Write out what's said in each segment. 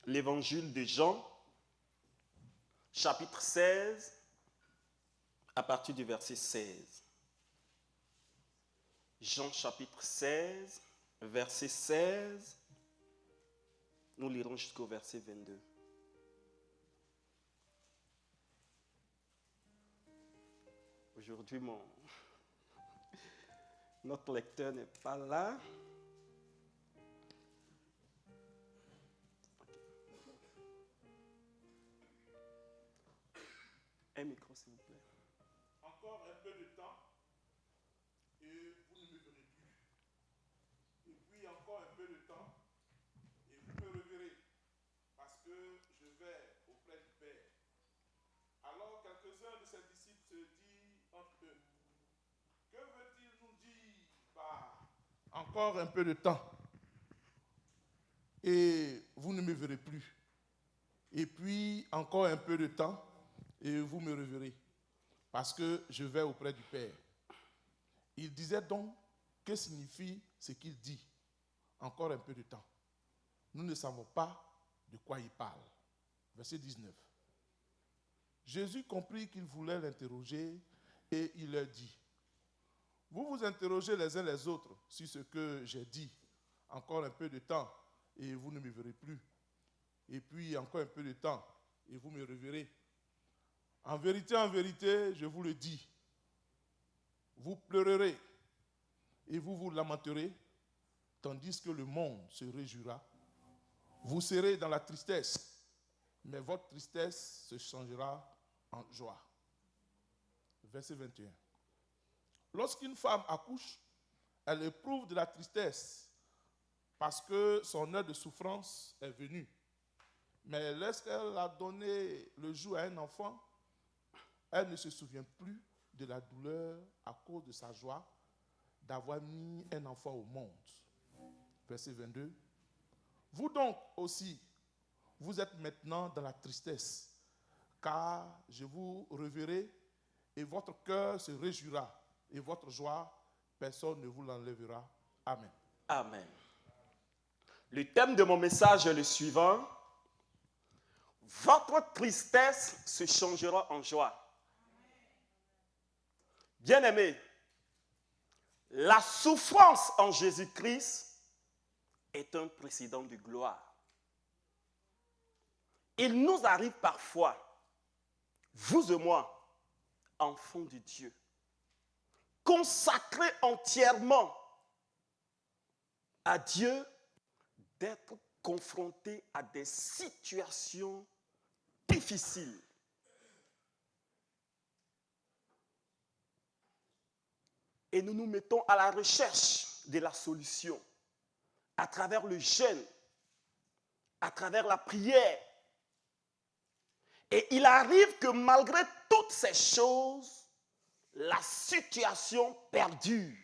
l'évangile de Jean, chapitre 16, à partir du verset 16. Jean chapitre 16, verset 16, nous lirons jusqu'au verset 22. Aujourd'hui, notre lecteur n'est pas là. Un micro, s'il vous plaît. Encore un peu de temps et vous ne me verrez plus. Et puis encore un peu de temps et vous me reverrez parce que je vais auprès du Père. Alors quelques-uns de ses disciples se disent entre eux, que veut-il nous dire par encore un peu de temps et vous ne me verrez plus. Et puis encore un peu de temps et vous me reverrez parce que je vais auprès du Père. Il disait donc, que signifie ce qu'il dit? Encore un peu de temps. Nous ne savons pas de quoi il parle. Verset 19. Jésus comprit qu'il voulait l'interroger et il leur dit, vous vous interrogez les uns les autres sur ce que j'ai dit. Encore un peu de temps et vous ne me verrez plus. Et puis encore un peu de temps et vous me reverrez. En vérité, je vous le dis, vous pleurerez et vous vous lamenterez, tandis que le monde se réjouira. Vous serez dans la tristesse, mais votre tristesse se changera en joie. Verset 21. Lorsqu'une femme accouche, elle éprouve de la tristesse parce que son heure de souffrance est venue. Mais lorsqu'elle a donné le jour à un enfant, elle ne se souvient plus de la douleur à cause de sa joie d'avoir mis un enfant au monde. Verset 22. Vous donc aussi, vous êtes maintenant dans la tristesse, car je vous reverrai et votre cœur se réjouira et votre joie, personne ne vous l'enlèvera. Amen. Amen. Le thème de mon message est le suivant. Votre tristesse se changera en joie. Bien-aimés, la souffrance en Jésus-Christ est un précédent de gloire. Il nous arrive parfois, vous et moi, enfants de Dieu, consacrés entièrement à Dieu, d'être confrontés à des situations difficiles. Et nous nous mettons à la recherche de la solution à travers le jeûne, à travers la prière. Et il arrive que malgré toutes ces choses, la situation perdure.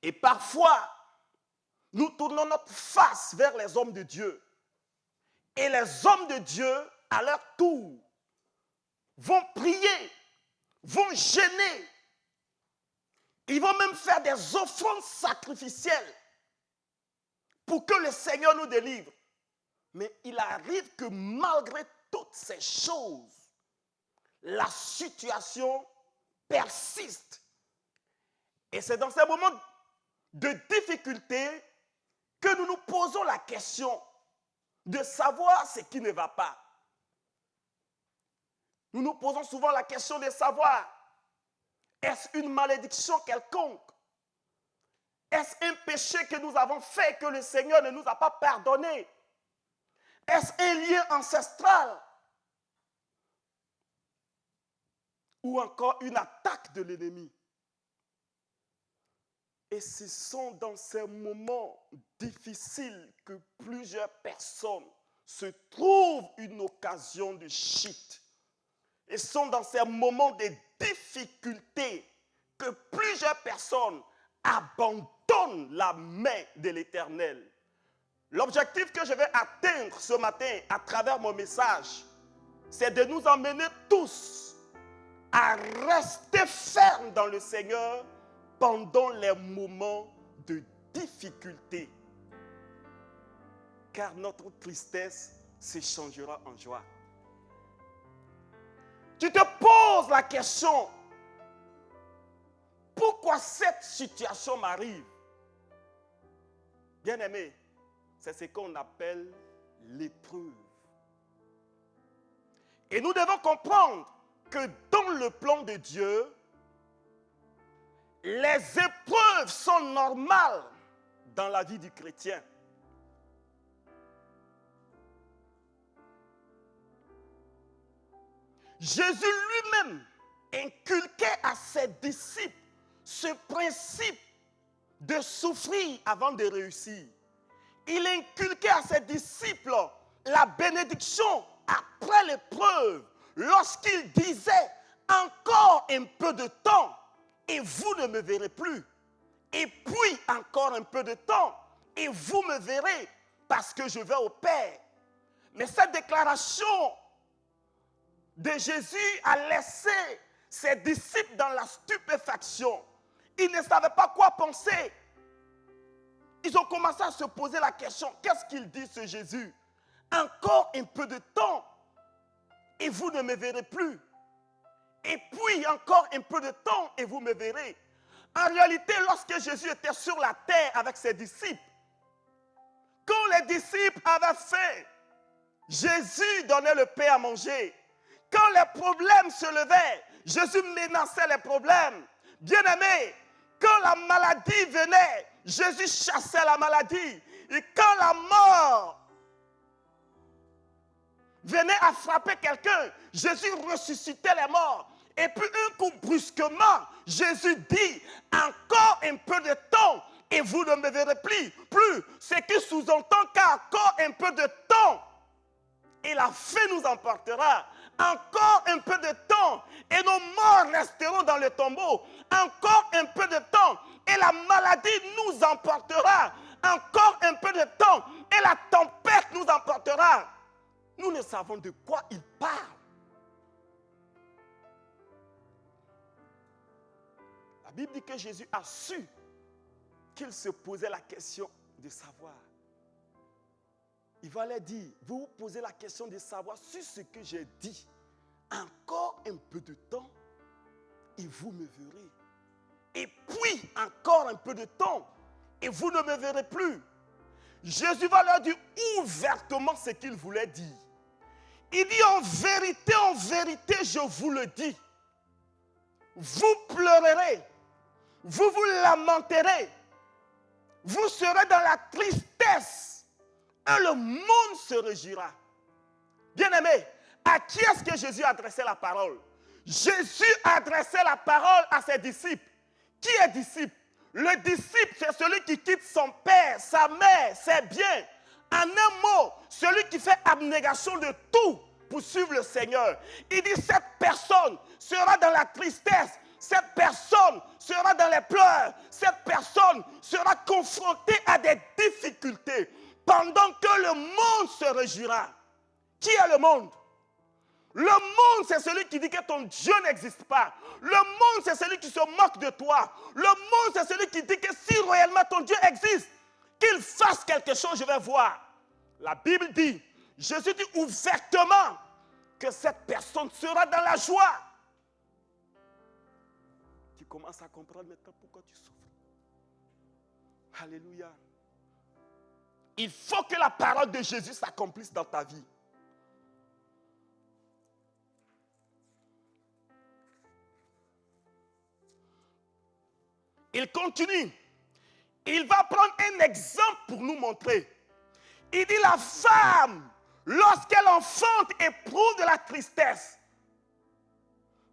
Et parfois, nous tournons notre face vers les hommes de Dieu. Et les hommes de Dieu, à leur tour, vont prier, vont jeûner. Ils vont même faire des offrandes sacrificielles pour que le Seigneur nous délivre. Mais il arrive que malgré toutes ces choses, la situation persiste. Et c'est dans ces moments de difficulté que nous nous posons la question de savoir ce qui ne va pas. Nous nous posons souvent la question de savoir, est-ce une malédiction quelconque? Est-ce un péché que nous avons fait que le Seigneur ne nous a pas pardonné? Est-ce un lien ancestral? Ou encore une attaque de l'ennemi? Et ce sont dans ces moments difficiles que plusieurs personnes se trouvent une occasion de chute. Et ce sont dans ces moments de difficulté que plusieurs personnes abandonnent la main de l'Éternel. L'objectif que je vais atteindre ce matin à travers mon message, c'est de nous emmener tous à rester fermes dans le Seigneur pendant les moments de difficulté. car notre tristesse se changera en joie. Tu te poses la question, pourquoi cette situation m'arrive? Bien-aimé, c'est ce qu'on appelle l'épreuve. Et nous devons comprendre que dans le plan de Dieu, les épreuves sont normales dans la vie du chrétien. Jésus lui-même inculquait à ses disciples ce principe de souffrir avant de réussir. Il inculquait à ses disciples la bénédiction après l'épreuve, lorsqu'il disait « Encore un peu de temps et vous ne me verrez plus. Et puis encore un peu de temps et vous me verrez parce que je vais au Père. » Mais cette déclaration de Jésus a laissé ses disciples dans la stupéfaction. Ils ne savaient pas quoi penser. Ils ont commencé à se poser la question, qu'est-ce qu'il dit ce Jésus? Encore un peu de temps et vous ne me verrez plus. Et puis encore un peu de temps et vous me verrez. En réalité, lorsque Jésus était sur la terre avec ses disciples, quand les disciples avaient faim, Jésus donnait le pain à manger. Quand les problèmes se levaient, Jésus menaçait les problèmes. Bien-aimés, quand la maladie venait, Jésus chassait la maladie. Et quand la mort venait à frapper quelqu'un, Jésus ressuscitait les morts. Et puis un coup brusquement, Jésus dit, encore un peu de temps et vous ne me verrez plus. Ce qui sous-entend qu'encore un peu de temps et la fin nous emportera. Encore un peu de temps et nos morts resteront dans le tombeau. Encore un peu de temps et la maladie nous emportera. Encore un peu de temps et la tempête nous emportera. Nous ne savons de quoi il parle. La Bible dit que Jésus a su qu'il se posait la question de savoir. Il va leur dire, vous vous posez la question de savoir sur ce que j'ai dit. Encore un peu de temps et vous me verrez. Et puis encore un peu de temps et vous ne me verrez plus. Jésus va leur dire ouvertement ce qu'il voulait dire. Il dit en vérité, je vous le dis. Vous pleurerez, vous vous lamenterez, vous serez dans la tristesse et le monde se réjouira. Bien-aimés, à qui est-ce que Jésus adressait la parole? Jésus adressait la parole à ses disciples. Qui est disciple? Le disciple, c'est celui qui quitte son père, sa mère, ses biens. En un mot, celui qui fait abnégation de tout pour suivre le Seigneur. Il dit, cette personne sera dans la tristesse, cette personne sera dans les pleurs, cette personne sera confrontée à des difficultés pendant que le monde se réjouira. Qui est le monde? Le monde, c'est celui qui dit que ton Dieu n'existe pas. Le monde, c'est celui qui se moque de toi. Le monde, c'est celui qui dit que si réellement ton Dieu existe, qu'il fasse quelque chose, je vais voir. La Bible dit, Jésus dit ouvertement que cette personne sera dans la joie. Tu commences à comprendre maintenant pourquoi tu souffres. Alléluia. Il faut que la parole de Jésus s'accomplisse dans ta vie. Il continue. Il va prendre un exemple pour nous montrer. Il dit la femme, lorsqu'elle enfante, éprouve de la tristesse.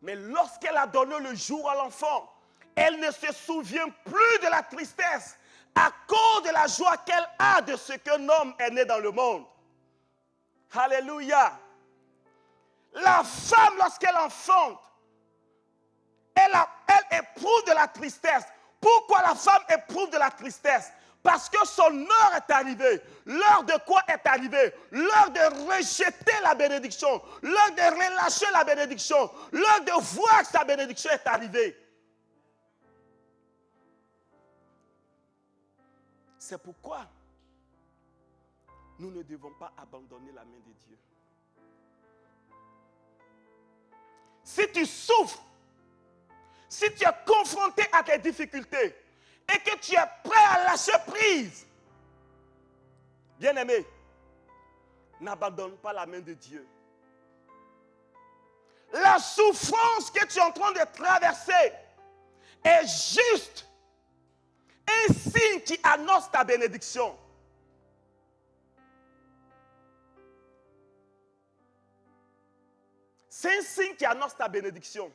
Mais lorsqu'elle a donné le jour à l'enfant, elle ne se souvient plus de la tristesse à cause de la joie qu'elle a de ce qu'un homme est né dans le monde. Alléluia. La femme, lorsqu'elle enfante, elle éprouve de la tristesse. Pourquoi la femme éprouve de la tristesse? Parce que son heure est arrivée. L'heure de quoi est arrivée? L'heure de rejeter la bénédiction. L'heure de relâcher la bénédiction. L'heure de voir que sa bénédiction est arrivée. C'est pourquoi nous ne devons pas abandonner la main de Dieu. Si tu souffres, si tu es confronté à tes difficultés et que tu es prêt à lâcher prise, bien-aimé, n'abandonne pas la main de Dieu. La souffrance que tu es en train de traverser est juste un signe qui annonce ta bénédiction. C'est un signe qui annonce ta bénédiction.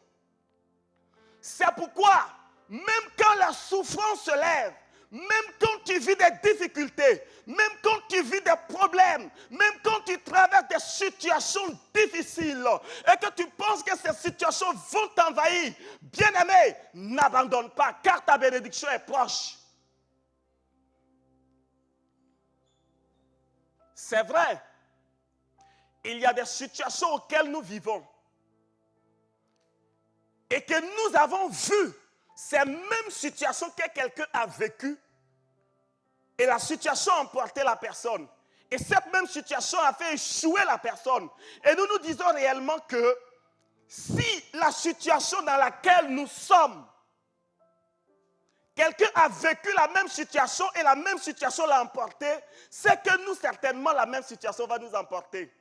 C'est pourquoi, même quand la souffrance se lève, même quand tu vis des difficultés, même quand tu vis des problèmes, même quand tu traverses des situations difficiles et que tu penses que ces situations vont t'envahir, bien-aimé, n'abandonne pas car ta bénédiction est proche. C'est vrai, il y a des situations auxquelles nous vivons et que nous avons vu ces mêmes situations que quelqu'un a vécues et la situation a emporté la personne. Et cette même situation a fait échouer la personne. Et nous nous disons réellement que si la situation dans laquelle nous sommes, quelqu'un a vécu la même situation et la même situation l'a emporté, c'est que nous, certainement, la même situation va nous emporter.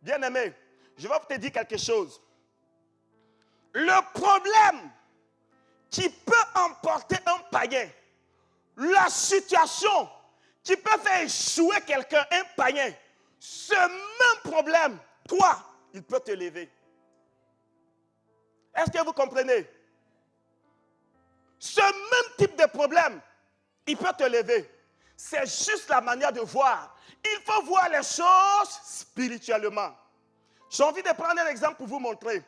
Bien-aimé, je vais te dire quelque chose. Le problème qui peut emporter un païen, la situation qui peut faire échouer quelqu'un, un païen, ce même problème, toi, il peut te lever. Est-ce que vous comprenez? Ce même type de problème, il peut te lever. C'est juste la manière de voir. Il faut voir les choses spirituellement. J'ai envie de prendre un exemple pour vous montrer.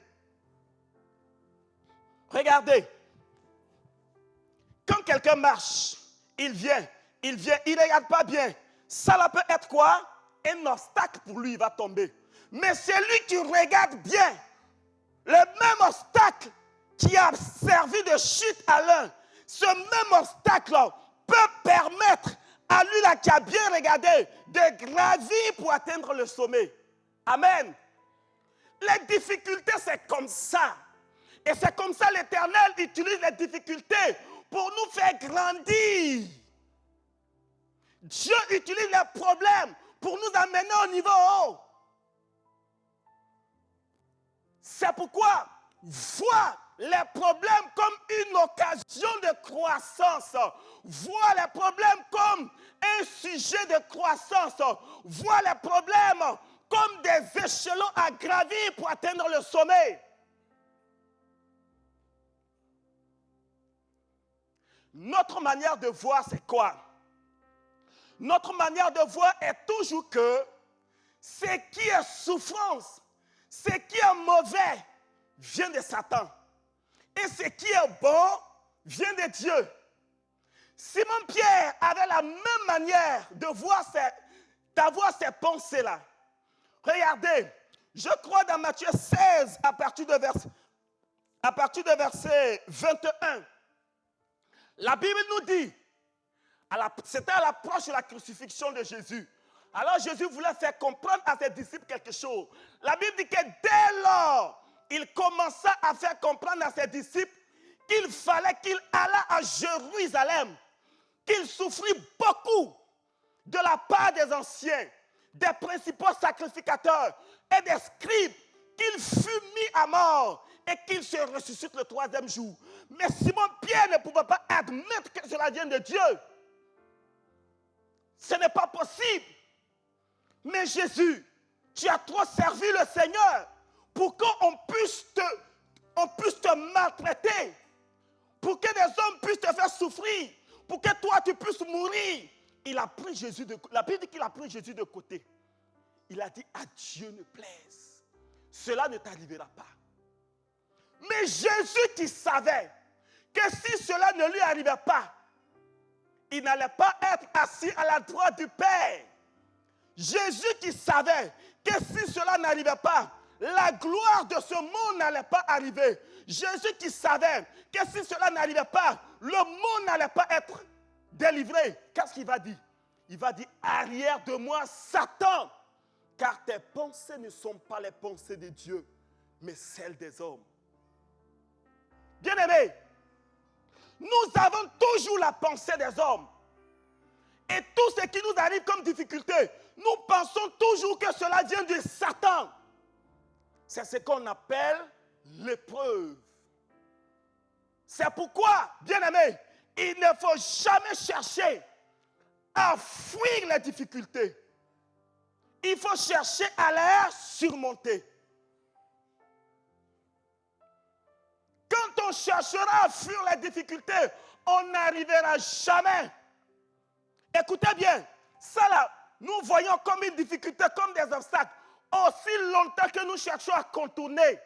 Regardez. Quand quelqu'un marche, il vient, il ne regarde pas bien. Ça peut être quoi? Un obstacle pour lui, il va tomber. Mais celui qui regarde bien, le même obstacle qui a servi de chute à l'un, ce même obstacle peut permettre à lui là, qui a bien regardé de gravir pour atteindre le sommet. Amen. Les difficultés, c'est comme ça. Et c'est comme ça l'Éternel utilise les difficultés pour nous faire grandir. Dieu utilise les problèmes pour nous amener au niveau haut. C'est pourquoi vois les problèmes comme une occasion de croissance. Vois les problèmes comme un sujet de croissance. Vois les problèmes comme des échelons à gravir pour atteindre le sommet. Notre manière de voir, c'est quoi? Notre manière de voir est toujours que ce qui est souffrance, ce qui est mauvais, vient de Satan. Et ce qui est bon, vient de Dieu. Simon-Pierre avait la même manière de voir d'avoir ces pensées-là. Regardez, je crois dans Matthieu 16, à partir de verset 21, la Bible nous dit, c'était à l'approche de la crucifixion de Jésus. Alors Jésus voulait faire comprendre à ses disciples quelque chose. La Bible dit que dès lors, il commença à faire comprendre à ses disciples qu'il fallait qu'il allât à Jérusalem, qu'il souffrit beaucoup de la part des anciens, des principaux sacrificateurs et des scribes, qu'il fut mis à mort et qu'il se ressuscite le troisième jour. Mais Simon-Pierre ne pouvait pas admettre que cela vienne de Dieu. Ce n'est pas possible. Mais Jésus, tu as trop servi le Seigneur pour qu'on puisse te maltraiter, pour que des hommes puissent te faire souffrir, pour que toi tu puisses mourir. La Bible dit qu'il a pris Jésus de côté. Il a dit, à Dieu ne plaise, cela ne t'arrivera pas. Mais Jésus qui savait que si cela ne lui arrivait pas, il n'allait pas être assis à la droite du Père. Jésus qui savait que si cela n'arrivait pas, la gloire de ce monde n'allait pas arriver. Jésus qui savait que si cela n'arrivait pas, le monde n'allait pas être délivré. Qu'est-ce qu'il va dire? il va dire, arrière de moi, Satan, car tes pensées ne sont pas les pensées de Dieu, mais celles des hommes. Bien-aimés, nous avons toujours la pensée des hommes. Et tout ce qui nous arrive comme difficulté, nous pensons toujours que cela vient de Satan. C'est ce qu'on appelle l'épreuve. C'est pourquoi, bien-aimés, il ne faut jamais chercher à fuir les difficultés. Il faut chercher à les surmonter. Quand on cherchera à fuir les difficultés, on n'arrivera jamais. Écoutez bien, ça là, nous voyons comme une difficulté, comme des obstacles. Aussi longtemps que nous cherchons à contourner,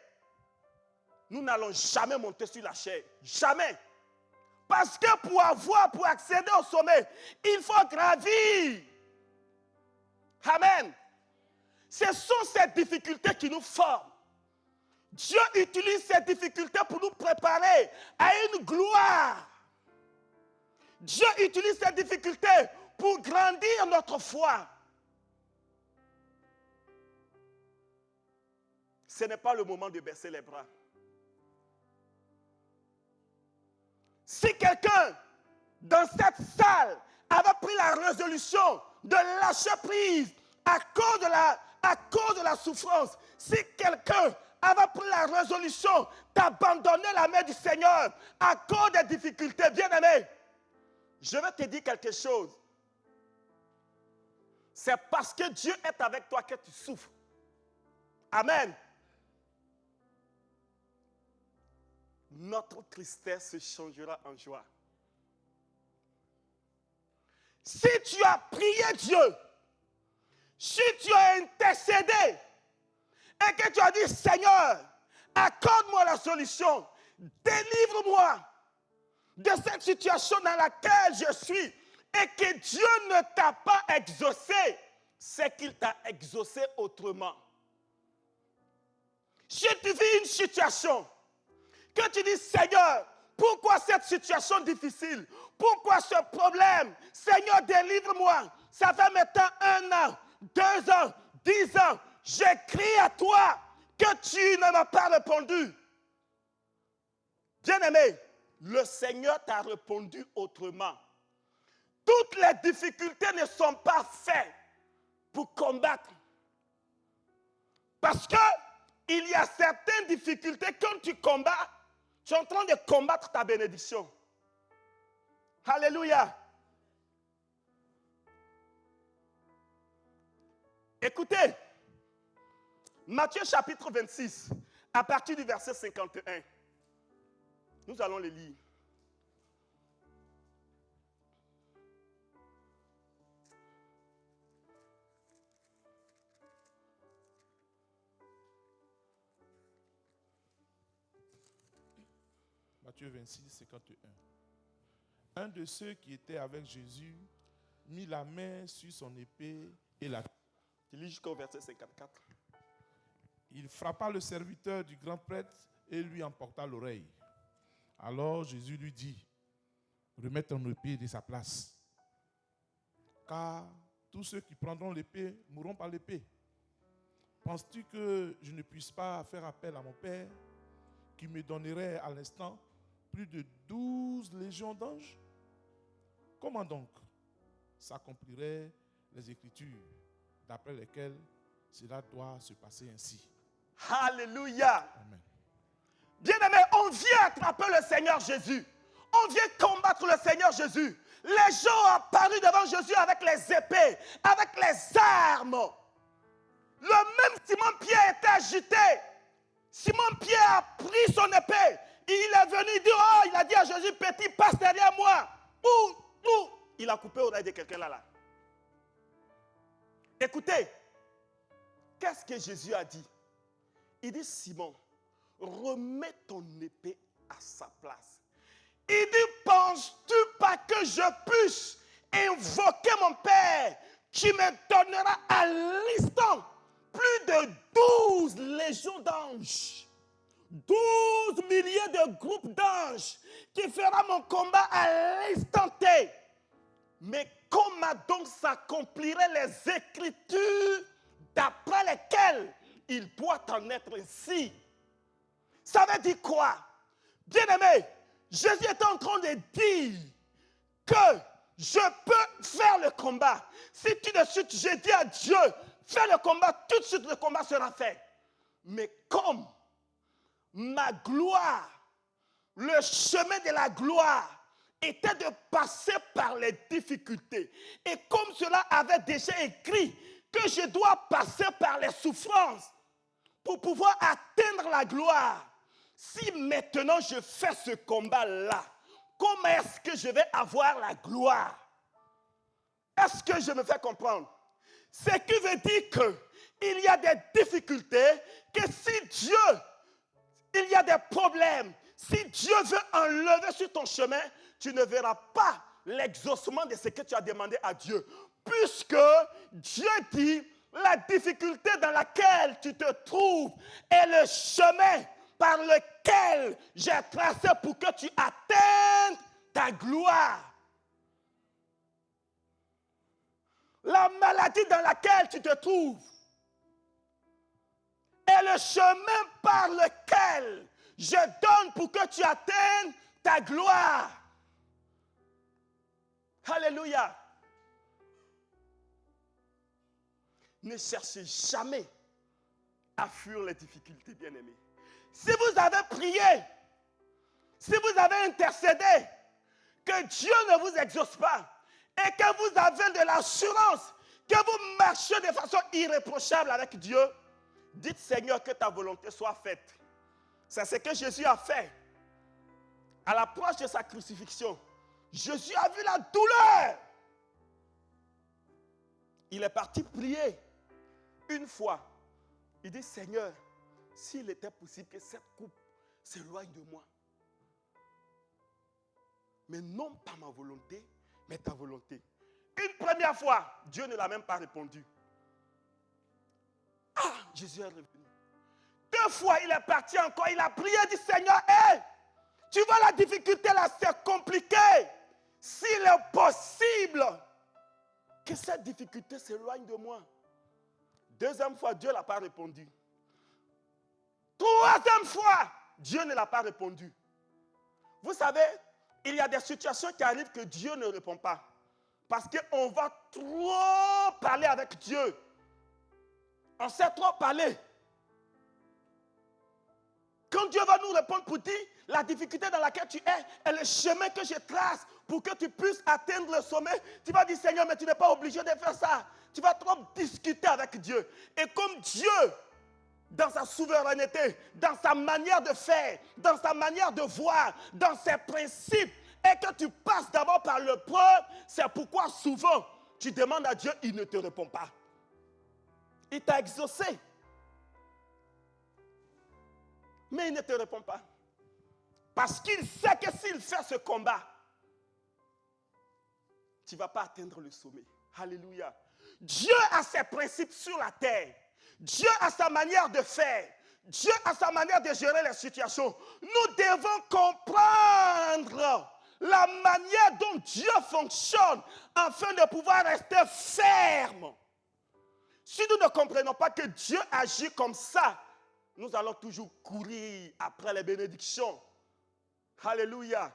nous n'allons jamais monter sur la chaise. Jamais. Parce que pour accéder au sommet, il faut gravir. Amen. Ce sont ces difficultés qui nous forment. Dieu utilise ces difficultés pour nous préparer à une gloire. Dieu utilise ces difficultés pour grandir notre foi. Ce n'est pas le moment de baisser les bras. Si quelqu'un dans cette salle avait pris la résolution de lâcher prise à cause de la souffrance, si quelqu'un avait pris la résolution d'abandonner la main du Seigneur à cause des difficultés, bien-aimé, je vais te dire quelque chose. C'est parce que Dieu est avec toi que tu souffres. Amen. Notre tristesse se changera en joie. Si tu as prié Dieu, si tu as intercédé et que tu as dit, Seigneur, accorde-moi la solution, délivre-moi de cette situation dans laquelle je suis et que Dieu ne t'a pas exaucé, c'est qu'il t'a exaucé autrement. Si tu vis une situation, que tu dis, Seigneur, pourquoi cette situation difficile? Pourquoi ce problème? Seigneur, délivre-moi. Ça fait maintenant 1 an, 2 ans, 10 ans. J'écris à toi que tu ne m'as pas répondu. Bien-aimé, le Seigneur t'a répondu autrement. Toutes les difficultés ne sont pas faites pour combattre. Parce qu'il y a certaines difficultés, quand tu combats, tu es en train de combattre ta bénédiction. Alléluia. Écoutez, Matthieu chapitre 26, à partir du verset 51. Nous allons le lire. Matthieu 26, 51. Un de ceux qui étaient avec Jésus mit la main sur son épée et la... Tu lis jusqu'au verset 54. Il frappa le serviteur du grand prêtre et lui emporta l'oreille. Alors Jésus lui dit, remets ton épée de sa place. Car tous ceux qui prendront l'épée mourront par l'épée. Penses-tu que je ne puisse pas faire appel à mon Père qui me donnerait à l'instant plus de 12 légions d'anges? Comment donc s'accompliraient les Écritures d'après lesquelles cela doit se passer ainsi? Alléluia. Amen. Bien-aimé, on vient attraper le Seigneur Jésus. On vient combattre le Seigneur Jésus. Les gens ont apparu devant Jésus avec les épées, avec les armes. Le même Simon-Pierre était agité. Simon-Pierre a pris son épée. Il est venu dire, oh, il a dit à Jésus, petit, passe derrière moi. Ouh. Il a coupé l'oreille de quelqu'un là. Écoutez, qu'est-ce que Jésus a dit? Il dit, Simon, remets ton épée à sa place. Il dit, penses-tu pas que je puisse invoquer mon Père qui me donnera à l'instant plus de 12 légions d'anges, 12 milliers de groupes d'anges qui fera mon combat à l'instant T. Mais comment donc s'accompliraient les Écritures d'après lesquelles il doit en être ainsi? Ça veut dire quoi? Bien-aimé, Jésus est en train de dire que je peux faire le combat. Si tout de suite je dis à Dieu, fais le combat, tout de suite le combat sera fait. Mais comme ma gloire, le chemin de la gloire était de passer par les difficultés. Et comme cela avait déjà écrit que je dois passer par les souffrances pour pouvoir atteindre la gloire. Si maintenant je fais ce combat-là, comment est-ce que je vais avoir la gloire? Est-ce que je me fais comprendre? Ce qui veut dire qu'il y a des difficultés, que si Dieu, il y a des problèmes, si Dieu veut enlever sur ton chemin, tu ne verras pas l'exaucement de ce que tu as demandé à Dieu. Puisque Dieu dit, la difficulté dans laquelle tu te trouves est le chemin par lequel j'ai tracé pour que tu atteignes ta gloire. La maladie dans laquelle tu te trouves est le chemin par lequel je donne pour que tu atteignes ta gloire. Alléluia. Ne cherchez jamais à fuir les difficultés, bien-aimés. Si vous avez prié, si vous avez intercédé, que Dieu ne vous exauce pas et que vous avez de l'assurance, que vous marchez de façon irréprochable avec Dieu, dites Seigneur que ta volonté soit faite. C'est ce que Jésus a fait. À l'approche de sa crucifixion, Jésus a vu la douleur. Il est parti prier. Une fois, il dit Seigneur, s'il était possible que cette coupe s'éloigne de moi. Mais non pas ma volonté, mais ta volonté. Une première fois, Dieu ne l'a même pas répondu. Ah, Jésus est revenu. Deux fois, il est parti encore, il a prié, il dit Seigneur, hey, tu vois la difficulté là, c'est compliqué. S'il est possible que cette difficulté s'éloigne de moi. Deuxième fois, Dieu ne l'a pas répondu. Troisième fois, Dieu ne l'a pas répondu. Vous savez, il y a des situations qui arrivent que Dieu ne répond pas. Parce qu'on va trop parler avec Dieu. On sait trop parler. Quand Dieu va nous répondre pour dire la difficulté dans laquelle tu es et le chemin que je trace pour que tu puisses atteindre le sommet, tu vas dire Seigneur, mais tu n'es pas obligé de faire ça. Tu vas trop discuter avec Dieu. Et comme Dieu, dans sa souveraineté, dans sa manière de faire, dans sa manière de voir, dans ses principes, et que tu passes d'abord par le preuve, c'est pourquoi souvent tu demandes à Dieu, il ne te répond pas. Il t'a exaucé. Mais il ne te répond pas. Parce qu'il sait que s'il fait ce combat, tu ne vas pas atteindre le sommet. Alléluia. Dieu a ses principes sur la terre. Dieu a sa manière de faire. Dieu a sa manière de gérer les situations. Nous devons comprendre la manière dont Dieu fonctionne afin de pouvoir rester ferme. Si nous ne comprenons pas que Dieu agit comme ça, nous allons toujours courir après les bénédictions. Alléluia.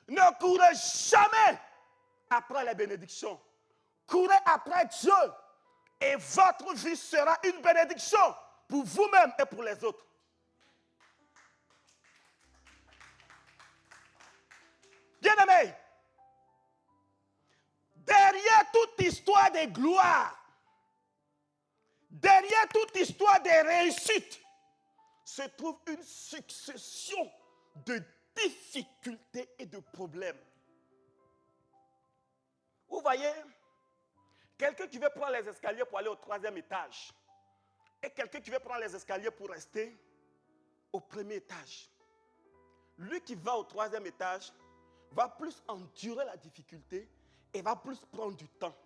Ne courez jamais après les bénédictions. Courez après Dieu et votre vie sera une bénédiction pour vous-même et pour les autres. Bien-aimés, derrière toute histoire de gloire, derrière toute histoire de réussite, se trouve une succession de difficultés et de problèmes. Vous voyez, quelqu'un qui veut prendre les escaliers pour aller au 3e étage et quelqu'un qui veut prendre les escaliers pour rester au 1er étage. Lui qui va au 3e étage va plus endurer la difficulté et va plus prendre du temps.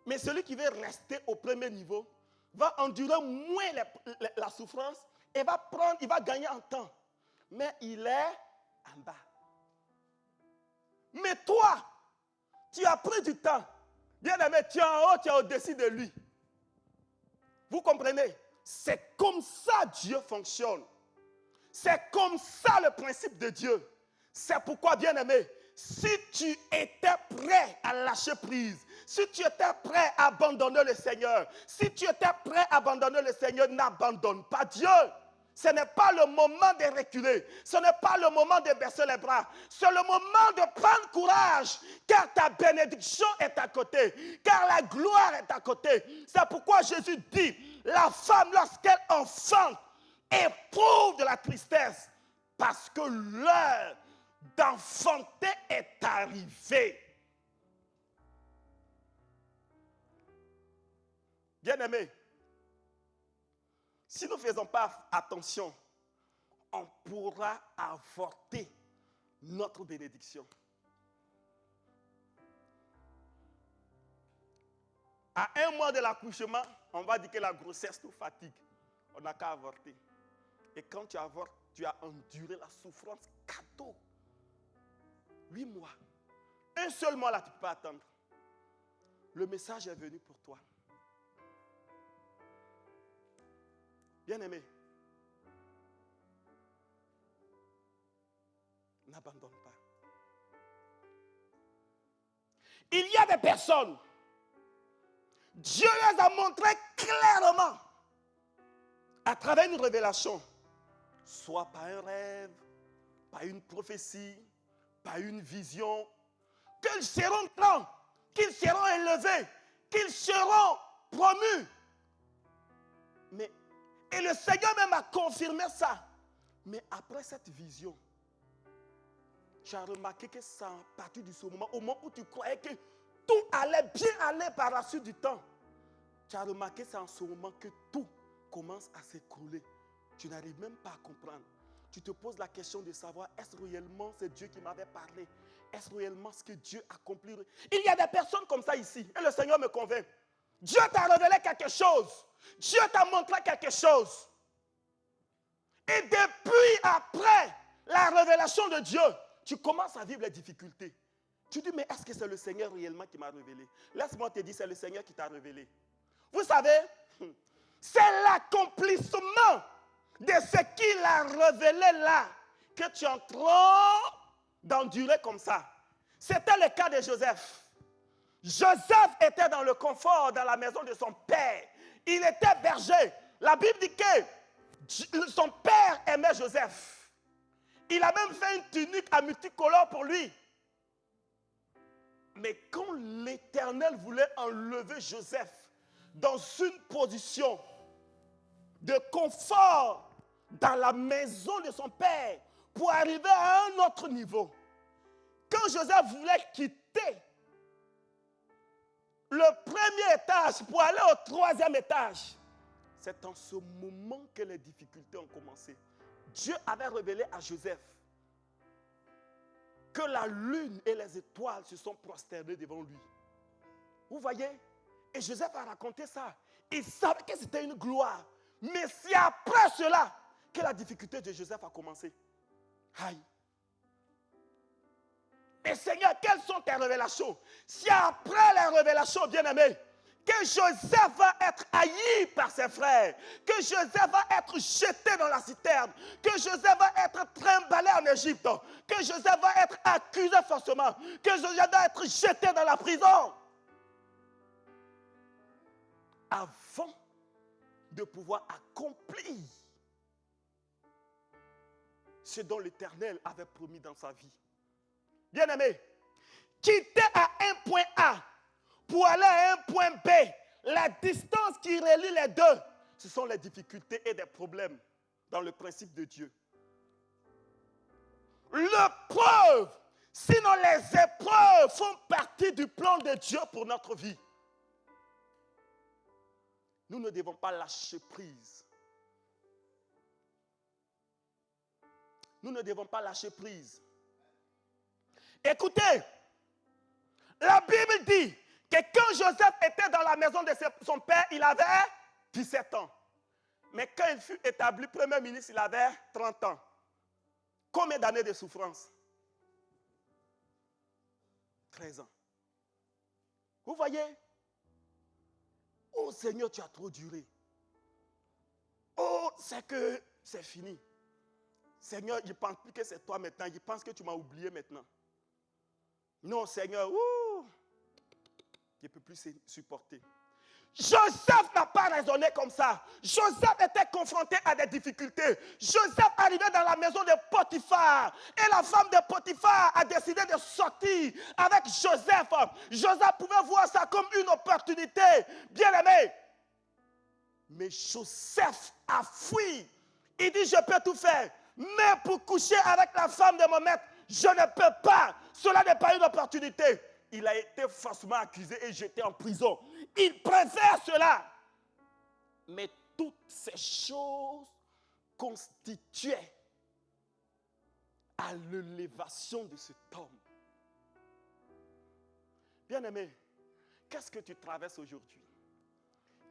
Mais celui qui veut rester au 1er niveau va endurer moins la souffrance et il va gagner en temps. Mais il est en bas. Mais toi, Tu as pris du temps. Bien-aimé, tu es en haut, tu es au-dessus de lui. Vous comprenez? C'est comme ça Dieu fonctionne. C'est comme ça le principe de Dieu. C'est pourquoi, bien-aimé, si tu étais prêt à lâcher prise, si tu étais prêt à abandonner le Seigneur, si tu étais prêt à abandonner le Seigneur, n'abandonne pas Dieu. Ce n'est pas le moment de reculer. Ce n'est pas le moment de baisser les bras. C'est le moment de prendre courage, car ta bénédiction est à côté, car la gloire est à côté. C'est pourquoi Jésus dit, la femme, lorsqu'elle enfante, éprouve de la tristesse, parce que l'heure d'enfanter est arrivée. Bien-aimés, si nous ne faisons pas attention, on pourra avorter notre bénédiction. À un mois de l'accouchement, on va dire que la grossesse nous fatigue. On n'a qu'à avorter. Et quand tu avortes, tu as enduré la souffrance cadeau. 8 mois. Un seul mois là, tu ne peux pas attendre. Le message est venu pour toi. Bien-aimé, n'abandonne pas. Il y a des personnes, Dieu les a montrées clairement à travers une révélation, soit par un rêve, par une prophétie, par une vision, qu'ils seront grands, qu'ils seront élevés, qu'ils seront promus. Et le Seigneur même a confirmé ça. Mais après cette vision, tu as remarqué que ça, à partir de ce moment, au moment où tu croyais que tout allait bien aller par la suite du temps, tu as remarqué c'est en ce moment que tout commence à s'écrouler. Tu n'arrives même pas à comprendre. Tu te poses la question de savoir, est-ce réellement c'est Dieu qui m'avait parlé? Est-ce réellement ce que Dieu accomplit? Il y a des personnes comme ça ici, et le Seigneur me convainc. Dieu t'a révélé quelque chose. Dieu t'a montré quelque chose. Et depuis après la révélation de Dieu, tu commences à vivre les difficultés. Tu dis, mais est-ce que c'est le Seigneur réellement qui m'a révélé? Laisse-moi te dire, c'est le Seigneur qui t'a révélé. Vous savez, c'est l'accomplissement de ce qu'il a révélé là que tu es en train d'endurer comme ça. C'était le cas de Joseph. Joseph était dans le confort, dans la maison de son père. Il était berger. La Bible dit que son père aimait Joseph. Il a même fait une tunique à multicolore pour lui. Mais quand l'Éternel voulait enlever Joseph dans une position de confort dans la maison de son père pour arriver à un autre niveau, quand Joseph voulait quitter le premier étage pour aller au troisième étage, c'est en ce moment que les difficultés ont commencé. Dieu avait révélé à Joseph que la lune et les étoiles se sont prosternées devant lui. Vous voyez? Et Joseph a raconté ça. Il savait que c'était une gloire. Mais c'est après cela que la difficulté de Joseph a commencé. Aïe. Mais Seigneur, quelles sont tes révélations? C'est après les révélations, bien-aimés, que Joseph va être haï par ses frères, que Joseph va être jeté dans la citerne, que Joseph va être trimballé en Égypte, que Joseph va être accusé forcément, que Joseph va être jeté dans la prison. Avant de pouvoir accomplir ce dont l'Éternel avait promis dans sa vie. Bien-aimé, quitter à un point A pour aller à un point B, la distance qui relie les deux, ce sont les difficultés et des problèmes dans le principe de Dieu. L'épreuve, sinon les épreuves font partie du plan de Dieu pour notre vie. Nous ne devons pas lâcher prise. Nous ne devons pas lâcher prise. Écoutez, la Bible dit que quand Joseph était dans la maison de son père, il avait 17 ans. Mais quand il fut établi premier ministre, il avait 30 ans. Combien d'années de souffrance? 13 ans. Vous voyez? Oh Seigneur, tu as trop duré. Oh, c'est que c'est fini. Seigneur, je ne pense plus que c'est toi maintenant. Je pense que tu m'as oublié maintenant. Non, Seigneur, je ne peux plus supporter. Joseph n'a pas raisonné comme ça. Joseph était confronté à des difficultés. Joseph arrivait dans la maison de Potiphar. Et la femme de Potiphar a décidé de sortir avec Joseph. Joseph pouvait voir ça comme une opportunité. Bien aimé. Mais Joseph a fui. Il dit, je peux tout faire. Mais pour coucher avec la femme de mon maître, je ne peux pas. Cela n'est pas une opportunité. Il a été forcément accusé et jeté en prison. Il préfère cela. Mais toutes ces choses constituaient à l'élévation de cet homme. Bien-aimé, qu'est-ce que tu traverses aujourd'hui?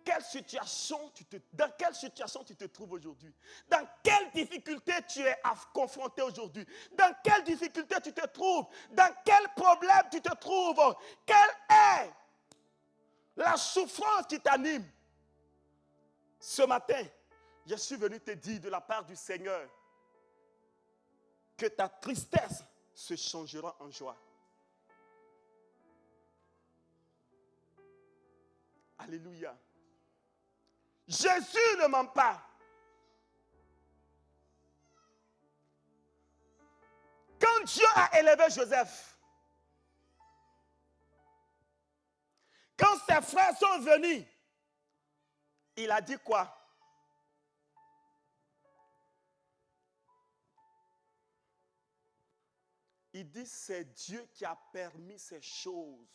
Dans quelle situation tu te trouves aujourd'hui? Dans quelle difficulté tu es confronté aujourd'hui? Dans quelle difficulté tu te trouves? Dans quel problème tu te trouves? Quelle est la souffrance qui t'anime? Ce matin, je suis venu te dire de la part du Seigneur que ta tristesse se changera en joie. Alléluia. Jésus ne ment pas. Quand Dieu a élevé Joseph, quand ses frères sont venus, il a dit quoi? Il dit, c'est Dieu qui a permis ces choses.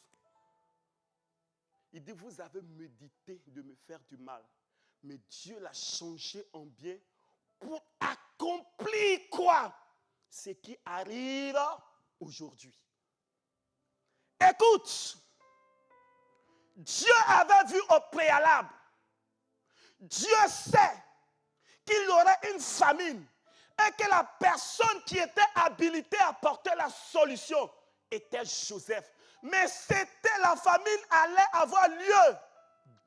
Il dit, vous avez médité de me faire du mal. Mais Dieu l'a changé en bien pour accomplir quoi? Ce qui arrive aujourd'hui. Écoute, Dieu avait vu au préalable. Dieu sait qu'il y aurait une famine et que la personne qui était habilitée à porter la solution était Joseph. Mais la famine allait avoir lieu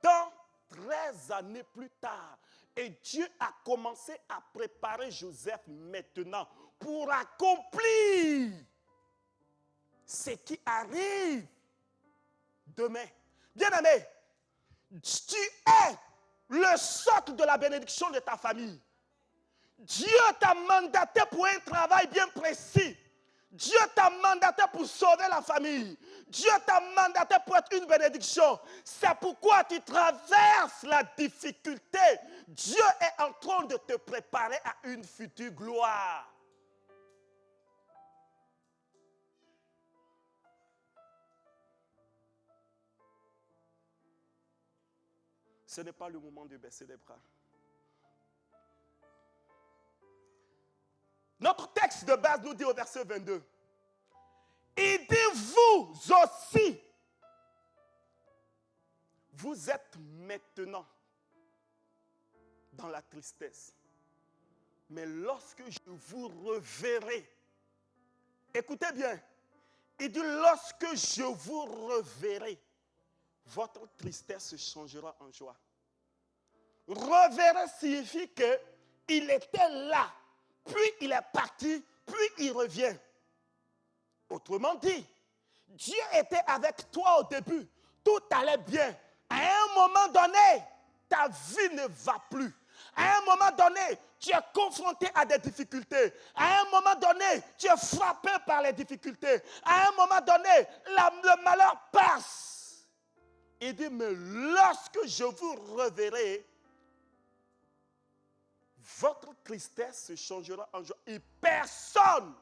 dans 13 années plus tard. Et Dieu a commencé à préparer Joseph maintenant pour accomplir ce qui arrive demain. Bien-aimé, tu es le socle de la bénédiction de ta famille. Dieu t'a mandaté pour un travail bien précis. Dieu t'a mandaté pour sauver la famille. Dieu t'a mandaté pour être une bénédiction. C'est pourquoi tu traverses la difficulté. Dieu est en train de te préparer à une future gloire. Ce n'est pas le moment de baisser les bras. Notre texte de base nous dit au verset 22, il dit vous aussi, vous êtes maintenant dans la tristesse. Mais lorsque je vous reverrai, écoutez bien, il dit lorsque je vous reverrai, votre tristesse se changera en joie. Reverrai signifie qu'il était là. Puis il est parti, puis il revient. Autrement dit, Dieu était avec toi au début. Tout allait bien. À un moment donné, ta vie ne va plus. À un moment donné, tu es confronté à des difficultés. À un moment donné, tu es frappé par les difficultés. À un moment donné, le malheur passe. Il dit, mais lorsque je vous reverrai, votre tristesse se changera en joie et personne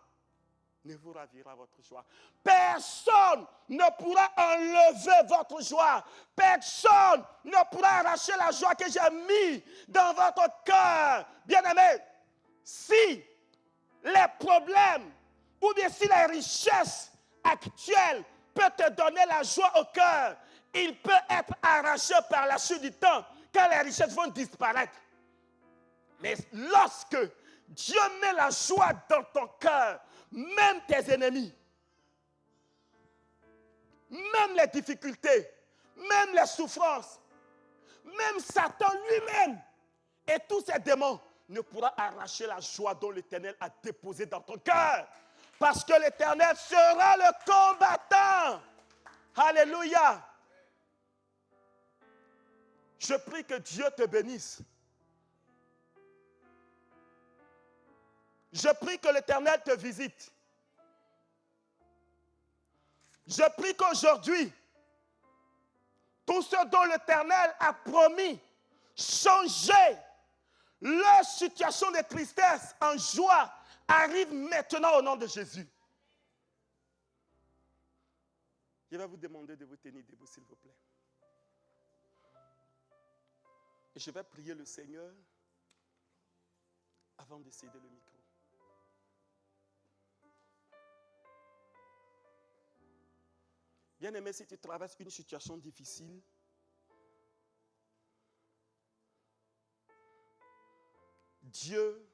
ne vous ravira votre joie. Personne ne pourra enlever votre joie. Personne ne pourra arracher la joie que j'ai mise dans votre cœur. Bien-aimé, si les problèmes ou bien si les richesses actuelles peuvent te donner la joie au cœur, il peut être arraché par la suite du temps quand les richesses vont disparaître. Mais lorsque Dieu met la joie dans ton cœur, même tes ennemis, même les difficultés, même les souffrances, même Satan lui-même et tous ses démons ne pourra arracher la joie dont l'Éternel a déposée dans ton cœur. Parce que l'Éternel sera le combattant. Alléluia. Je prie que Dieu te bénisse. Je prie que l'Éternel te visite. Je prie qu'aujourd'hui, tout ce dont l'Éternel a promis, changer leur situation de tristesse en joie, arrive maintenant au nom de Jésus. Je vais vous demander de vous tenir debout, s'il vous plaît. Et je vais prier le Seigneur avant de céder le micro. Bien-aimé, si tu traverses une situation difficile, Dieu,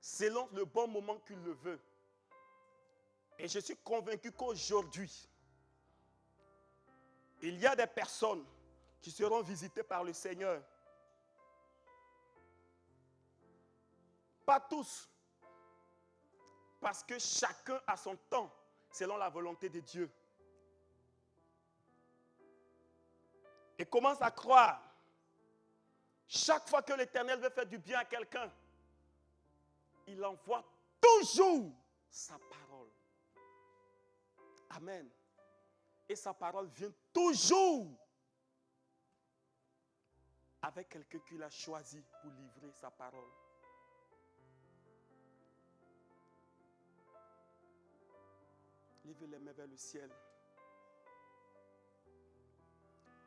selon le bon moment qu'il le veut, et je suis convaincu qu'aujourd'hui, il y a des personnes qui seront visitées par le Seigneur. Pas tous, parce que chacun a son temps, selon la volonté de Dieu. Et commence à croire, chaque fois que l'Éternel veut faire du bien à quelqu'un, il envoie toujours sa parole. Amen. Et sa parole vient toujours avec quelqu'un qu'il a choisi pour livrer sa parole. Levez les mains vers le ciel.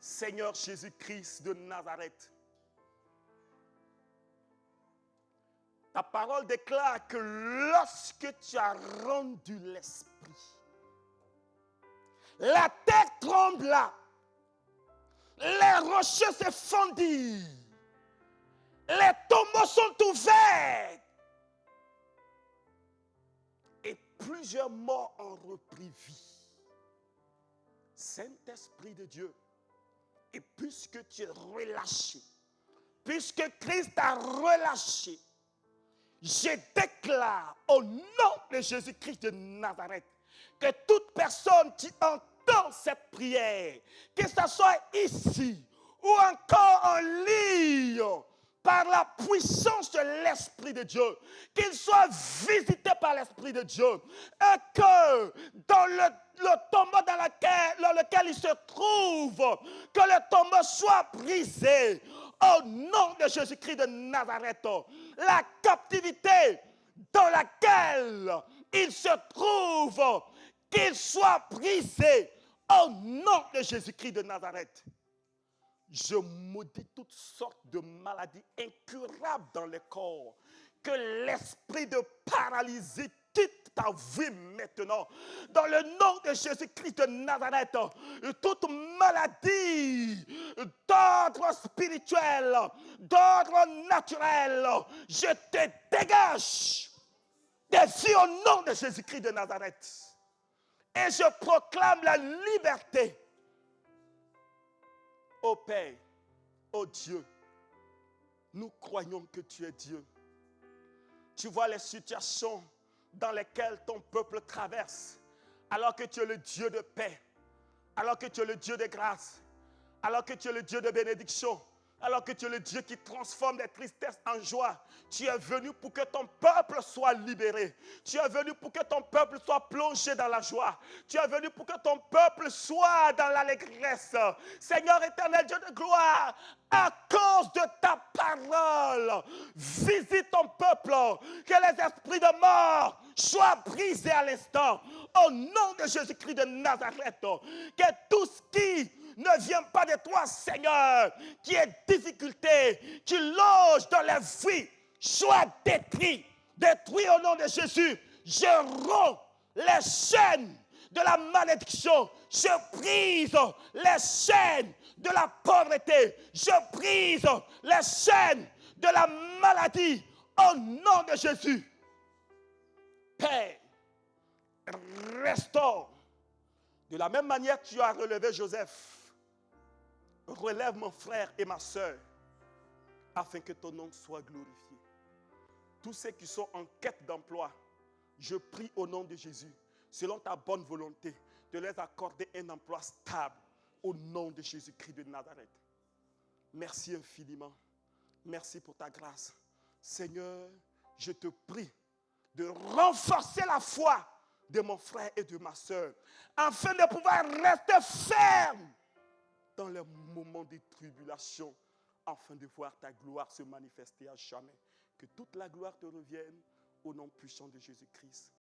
Seigneur Jésus-Christ de Nazareth, ta parole déclare que lorsque tu as rendu l'esprit, la terre trembla, les rochers se fondirent, les tombeaux sont ouverts et plusieurs morts ont repris vie. Saint-Esprit de Dieu, et puisque tu es relâché, puisque Christ t'a relâché, je déclare au nom de Jésus-Christ de Nazareth que toute personne qui entend cette prière, que ce soit ici ou encore en ligne, par la puissance de l'Esprit de Dieu, qu'il soit visité par l'Esprit de Dieu, et que dans le tombeau dans lequel il se trouve, que le tombeau soit brisé au nom de Jésus-Christ de Nazareth. La captivité dans laquelle il se trouve, qu'il soit brisé au nom de Jésus-Christ de Nazareth. Je maudis toutes sortes de maladies incurables dans le corps. Que l'esprit de paralysie quitte ta vie maintenant. Dans le nom de Jésus-Christ de Nazareth, toute maladie d'ordre spirituel, d'ordre naturel, je te dégage des vies au nom de Jésus-Christ de Nazareth. Et je proclame la liberté. Ô Père, ô Dieu, nous croyons que tu es Dieu. Tu vois les situations dans lesquelles ton peuple traverse, alors que tu es le Dieu de paix, alors que tu es le Dieu de grâce, alors que tu es le Dieu de bénédiction, alors que tu es le Dieu qui transforme les tristesses en joie. Tu es venu pour que ton peuple soit libéré. Tu es venu pour que ton peuple soit plongé dans la joie. Tu es venu pour que ton peuple soit dans l'allégresse. Seigneur éternel, Dieu de gloire, à cause de ta parole, visite ton peuple, que les esprits de mort soient brisés à l'instant. Au nom de Jésus-Christ de Nazareth, que tout ce qui ne vient pas de toi, Seigneur, qui est difficulté, qui loge dans les vies, soit détruit au nom de Jésus. Je romps les chaînes de la malédiction, je brise les chaînes de la pauvreté, je brise les chaînes de la maladie au nom de Jésus. Père, restaure De la même manière que tu as relevé Joseph, relève mon frère et ma soeur, afin que ton nom soit glorifié. Tous ceux qui sont en quête d'emploi, je prie au nom de Jésus, selon ta bonne volonté, de leur accorder un emploi stable, au nom de Jésus-Christ de Nazareth. Merci infiniment. Merci pour ta grâce. Seigneur, je te prie de renforcer la foi de mon frère et de ma soeur, afin de pouvoir rester ferme dans les moments de tribulation, afin de voir ta gloire se manifester à jamais. Que toute la gloire te revienne au nom puissant de Jésus-Christ.